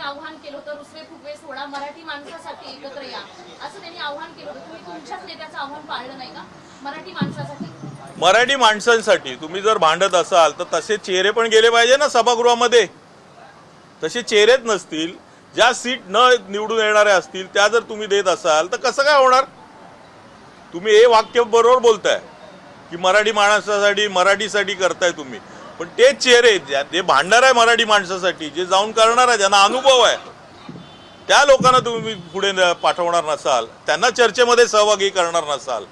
आव्हान केलं होतं, रुसवे फुगवे सोडा, मराठी माणसासाठी एकत्र या, असं त्यांनी आव्हान केलं होतं. तुम्ही तुमच्याच नेत्याचं आव्हान पाळलं नाही का? मराठी माणसासाठी, मराठी माणसांसाठी तुम्ही जर भांडत असाल तर तसे चेहरे पण गेले पाहिजे ना सभागृहामध्ये. तसे चेहरेच नसतील, ज्या सीट न निवडून येणाऱ्या असतील त्या जर तुम्ही देत असाल तर कसं काय होणार? तुम्ही हे वाक्य बरोबर बोलताय की मराठी माणसासाठी मराठीसाठी करताय तुम्ही, पण तेच चेहरे जे भांडणार आहे मराठी माणसासाठी, जे जाऊन करणार आहे, ज्यांना अनुभव आहे, त्या लोकांना तुम्ही पुढे पाठवणार नसाल, त्यांना चर्चेमध्ये सहभागी करणार नसाल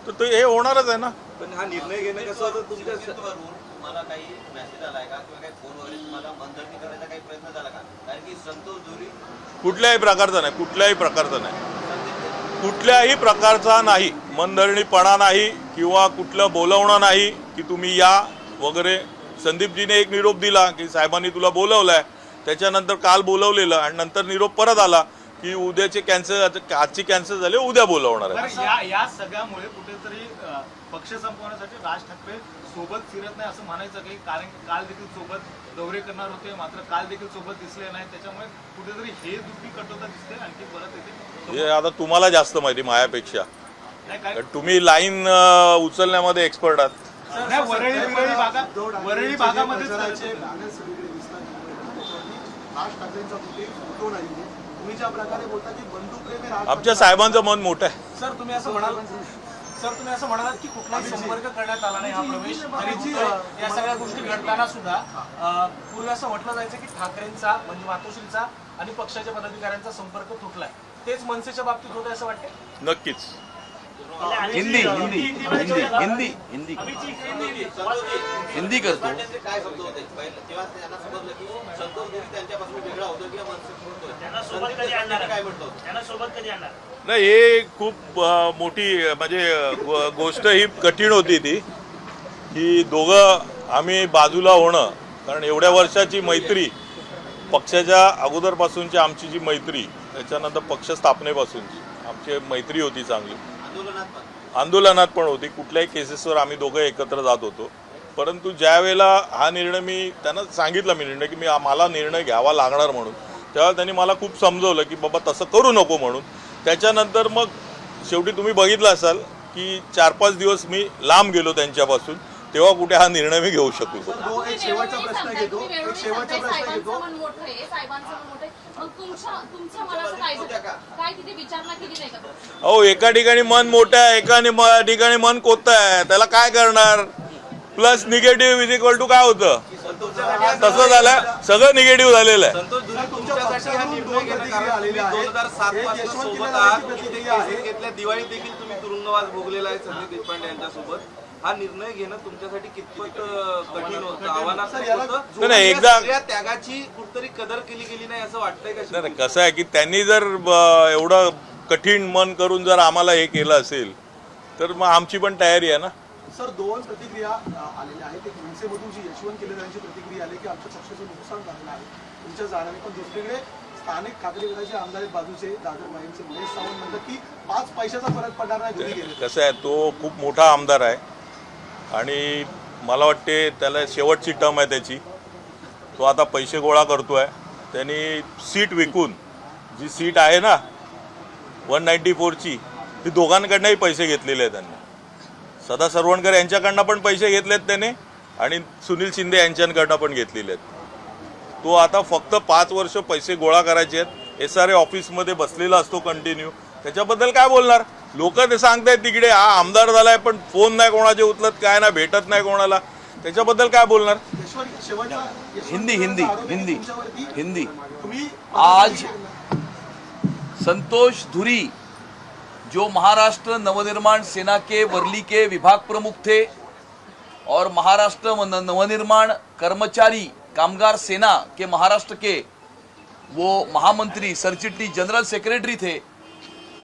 तर ते हे होणारच आहे ना. पण हा निर्णय घेणं कसं होतं तुमच्या तुम्हाला काही मेसेज आलाय का किंवा काही फोन वगैरे तुम्हाला मनधरणी करायचा काही प्रयत्न झाला का? कारण की संतोष धुरी कुठल्याही प्रकारचा नाही, कुठल्याही प्रकारचा नाही, कुठल्याही प्रकारचा नाही, मनधरणीपणा नाही किंवा कुठलं बोलवणं नाही की तुम्ही या वगैरे. संदीपजीने एक निरोप दिला की साहेबांनी तुला बोलवलंय, त्याच्यानंतर काल बोलवलेलं आणि नंतर निरोप परत आला की उद्याचे कॅन्सल, आजची कॅन्सल झाली, उद्या बोलवणार आहे. या सगळ्यामुळे कुठेतरी पक्ष संपवण्यासाठी राज ठाकरे सोबत फिरत नाही असं म्हणायचं काही, कारण काल देखील सोबत दौरे करणार होते, मात्र काल देखील सोबत दिसले नाही, त्याच्यामुळे कुठेतरी हे दुसरी कटोता दिसते आणखी परत येते. हे आता तुम्हाला जास्त माहिती माझ्यापेक्षा, तुम्ही लाईन उचलण्यामध्ये एक्सपर्ट आहात. वरळी भागामध्ये आमच्या साहेबांचं मन मोठं आहे. सर तुम्ही असं म्हणालात की कुठलाही संपर्क करण्यात आला नाही हा प्रवेश, तरी या सगळ्या गोष्टी घडताना सुद्धा पूर्वी असं म्हटलं जायचं की ठाकरेंचा म्हणजे मातोश्रीचा आणि पक्षाच्या पदाधिकाऱ्यांचा संपर्क तुटलाय, तेच मनसेच्या बाबतीत होत असं वाटतंय? नक्कीच. हिंदी हिंदी हिंदी हिंदी हिंदी हिंदी करतो. काय शब्द होते तेव्हा त्यांना समजलं की संतोष धुरी त्यांच्यापासून वेगळा होतो किंवा काय म्हटलं नाही, हे खूप मोठी म्हणजे गोष्ट ही कठीण होती ती की दोघं आम्ही बाजूला होणं, कारण एवढ्या वर्षाची मैत्री, पक्षाच्या अगोदरपासूनची आमची जी मैत्री, त्याच्यानंतर पक्ष स्थापनेपासूनची आमची मैत्री होती चांगली, आंदोलनात पण होती, कुठल्याही केसेसवर आम्ही दोघं एकत्र जात होतो. परंतु ज्या वेळेला हा निर्णय मी त्यांना सांगितला, मी निर्णय की मला निर्णय घ्यावा लागणार म्हणून, तेव्हा त्यांनी मला खूप समजवलं की बाबा तसं करू नको म्हणून. त्याच्यानंतर मग शेवटी तुम्ही बघितलं असाल की 4-5 दिवस मी लांब गेलो त्यांच्यापासून, तेव्हा कुठे हा निर्णय मी घेऊ शकलो. एक शेवटचा प्रश्न घेतो, साहेबांचं मन मोठं आहे, साहेबांचं मन मोठं आहे, मग तुमच्या मनाचं काय तिथे विचारणा केली नाही का? अहो, एका ठिकाणी मन मोठं आहे, एका ठिकाणी मन कोतं आहे, त्याला काय करणार? Plus negative is equal to काय होतं, तसं झालं, सगळं निगेटिव्ह झालेलं आहे. संतोष धुरी तुमच्यासाठी हा निर्णय घेणं, कारण तुम्ही 2007 पासून सोबत आहात, किती केसेस घेतल्या, दिवाळीत देखील तुम्ही तुरुंगवास भोगलेला आहे संदीप देशपांडे यांच्यासोबत. हा निर्णय घेणं तुमच्यासाठी कितपत कठीण होतं, आव्हानात्मक होतं? नाही, एकदा त्यागाची कुठतरी कदर केली गेली नाही असं वाटतंय का? नाही, कसं आहे की त्यांनी जर एवढं कठीण मन करून जर आम्हाला हे केलं असेल तर मग आमची पण तयारी आहे ना. सर, 2 प्रतिक्रिया आलेल्या आहेत. एक मनसेमधून जी यशवंत केले यांची प्रतिक्रिया आली की आमच्या पक्षाचं नुकसान झालेलं आहे तुमच्या जाण्याने, पण दुसरीकडे स्थानिक ठाकरे गटाचे आमदार बाजूचे दादर माहीमचे महेश सावंत म्हणतात की 5 पैशाचा फरक पडणार नाही घरी गेले. कसं आहे, तो खूप मोठा आमदार आहे आणि मला वाटते त्याला शेवटची टर्म आहे त्याची, तो आता पैसे गोळा करतोय. त्यांनी सीट विकून, जी सीट आहे ना 194ची, ती दोघांकडनंही पैसे घेतलेले आहेत त्यांनी. सदा सरवणकर यांच्याकडनं पण पैसे घेतलेत त्याने आणि सुनील शिंदे यांच्याकडनं पण घेतलेले आहेत. तो आता फक्त 5 वर्ष पैसे गोळा करायचे आहेत. SRA ऑफिसमध्ये बसलेला असतो कंटिन्यू, त्याच्याबद्दल काय बोलणार? लोक ते सांगतायत तिकडे हा आमदार झालाय पण फोन नाही कोणाचे उचलत, काय ना, भेटत नाही कोणाला, त्याच्याबद्दल काय बोलणार? हिंदी हिंदी हिंदी हिंदी आज संतोष धुरी जो महाराष्ट्र नवनिर्माण सेना के वर्ली के विभाग प्रमुख थे और महाराष्ट्र नवनिर्माण कर्मचारी कामगार सेना के महाराष्ट्र के वो महामंत्री, सरचिटनी, जनरल सेक्रेटरी थे,